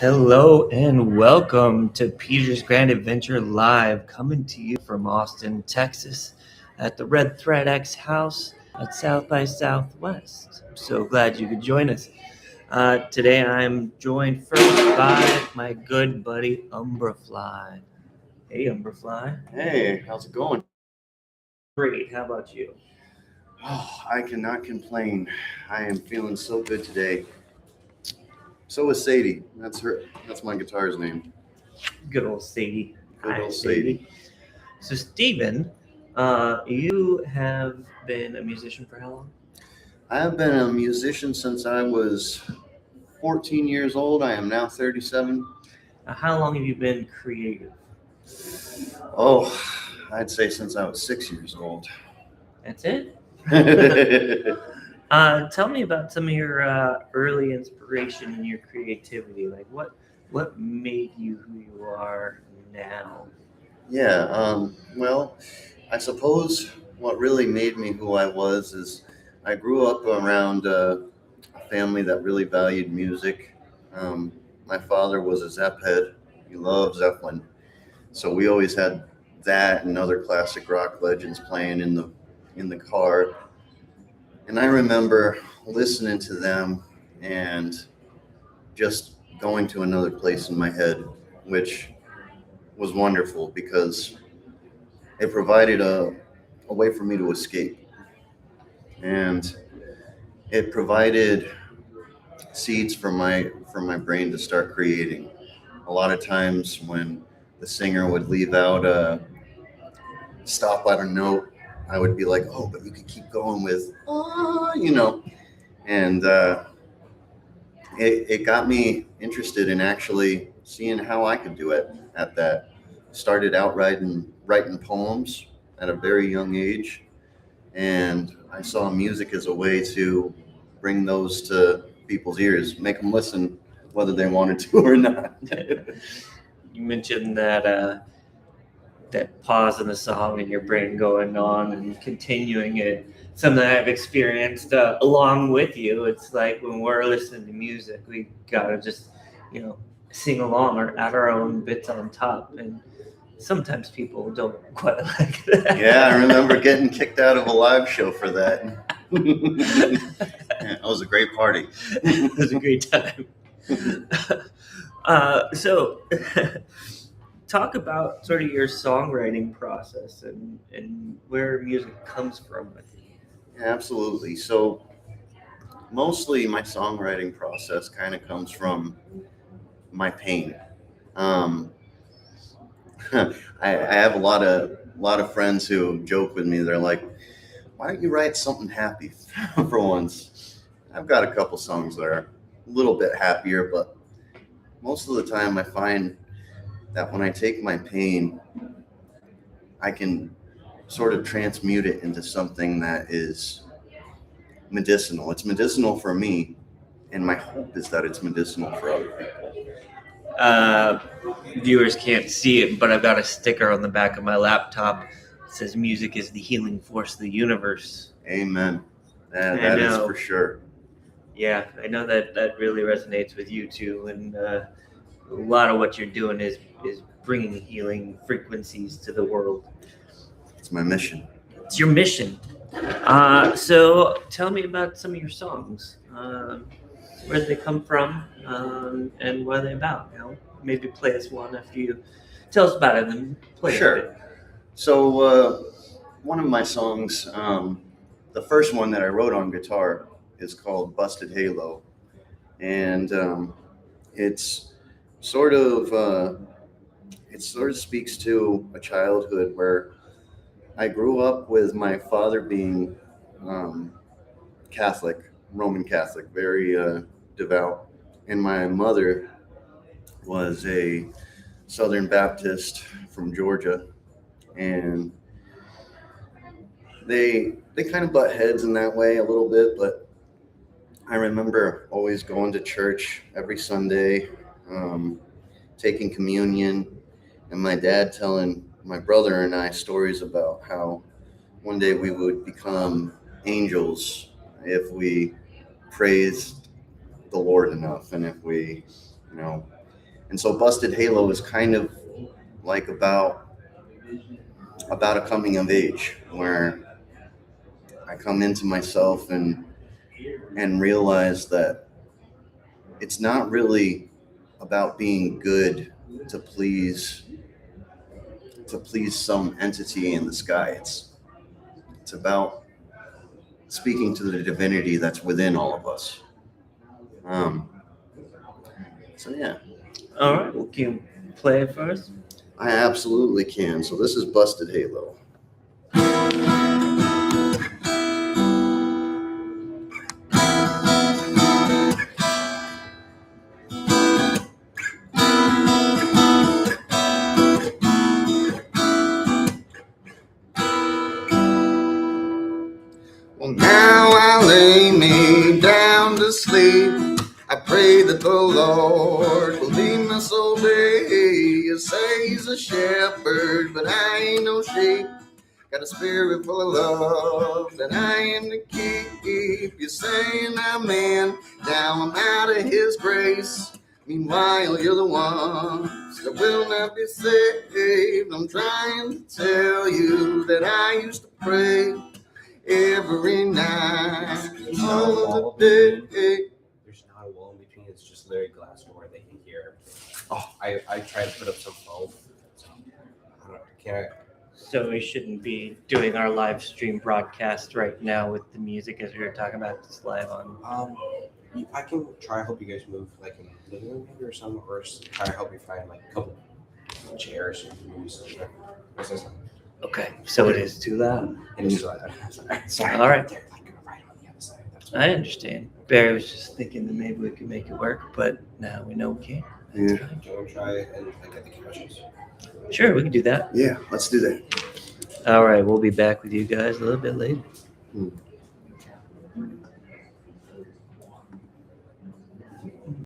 Hello and welcome to Peter's Grand Adventure Live, coming to you from Austin, Texas, at the RedThreadX house at South by Southwest. I'm so glad you could join us. Today I'm joined first by my good buddy Umbrafly. Hey, Umbrafly. Hey, how's it going? Great. How about you? Oh, I cannot complain. I am feeling so good today. So is Sadie. That's her. That's my guitar's name. Good old Sadie. Good Hi, old Sadie. So, Steven, you have been a musician for how long? I have been a musician since I was 14 years old. I am now 37. How long have you been creative? Oh, I'd say since I was 6 years old. That's it? Tell me about some of your early inspiration and your creativity. Like what made you who you are now? Yeah, well, I suppose what really made me who I was is I grew up around a family that really valued music. My father was a Zepp head. He loved Zeppelin. So we always had that and other classic rock legends playing in the car. And I remember listening to them and just going to another place in my head, which was wonderful because it provided a way for me to escape. And it provided seeds for my brain to start creating. A lot of times when the singer would leave out a stop at a note, I would be like, oh, but you could keep going with, and it got me interested in actually seeing how I could do it at that. Started out writing poems at a very young age, and I saw music as a way to bring those to people's ears, make them listen whether they wanted to or not. You mentioned that that pause in the song and your brain going on and continuing it. Something I've experienced along with you. It's like when we're listening to music, we gotta just, sing along or add our own bits on top. And sometimes people don't quite like that. Yeah, I remember getting kicked out of a live show for that. Yeah, it was a great party. It was a great time. So talk about sort of your songwriting process and where music comes from with you. Yeah, absolutely. So mostly my songwriting process kind of comes from my pain. Um, I have a lot of friends who joke with me. They're like, "Why don't you write something happy for once?" I've got a couple songs that are a little bit happier, but most of the time I find that when I take my pain, I can sort of transmute it into something that is medicinal. It's medicinal for me, and my hope is that it's medicinal for other people. Viewers can't see it, but I've got a sticker on the back of my laptop that says music is the healing force of the universe. Amen. That is for sure. Yeah, I know that really resonates with you too, and a lot of what you're doing is bringing healing frequencies to the world. It's my mission. It's your mission. So tell me about some of your songs. Where did they come from, and what are they about? Maybe play us one after you tell us about it, and then play Sure. it. So one of my songs, the first one that I wrote on guitar, is called "Busted Halo," and it's sort of speaks to a childhood where I grew up with my father being Catholic, Roman Catholic, very devout, and my mother was a Southern Baptist from Georgia, and they kind of butt heads in that way a little bit. But I remember always going to church every Sunday, taking communion, and my dad telling my brother and I stories about how one day we would become angels if we praised the Lord enough, and if we, And so Busted Halo is kind of like about a coming of age, where I come into myself and realize that it's not really about being good to please some entity in the sky. It's about speaking to the divinity that's within all of us. So yeah. All right. Well, can you play it first? I absolutely can. So this is Busted Halo. Well, now I lay me down to sleep. I pray that the Lord will lead my soul day. You say he's a shepherd, but I ain't no sheep. Got a spirit full of love that I am to keep. You're saying I'm in, now I'm out of his grace. Meanwhile, you're the ones that will not be saved. I'm trying to tell you that I used to pray every night, all of the day. There's not a wall in between. It's just literally glass door. They can hear. Oh, I tried to put up some foam. So I don't know. Can I? So we shouldn't be doing our live stream broadcast right now with the music as we were talking about this live on. I can try to help you guys move like in the living room maybe or something, or try to help you find like a couple chairs and maybe something. What's this? Okay, so it is too loud. And it's sorry. All right. They're like right on the other side. That's I understand. Barry was just thinking that maybe we could make it work, but now we know we can't. Yeah. Do you want to try and like get the couches? Sure, we can do that. Yeah, let's do that. All right, we'll be back with you guys a little bit later.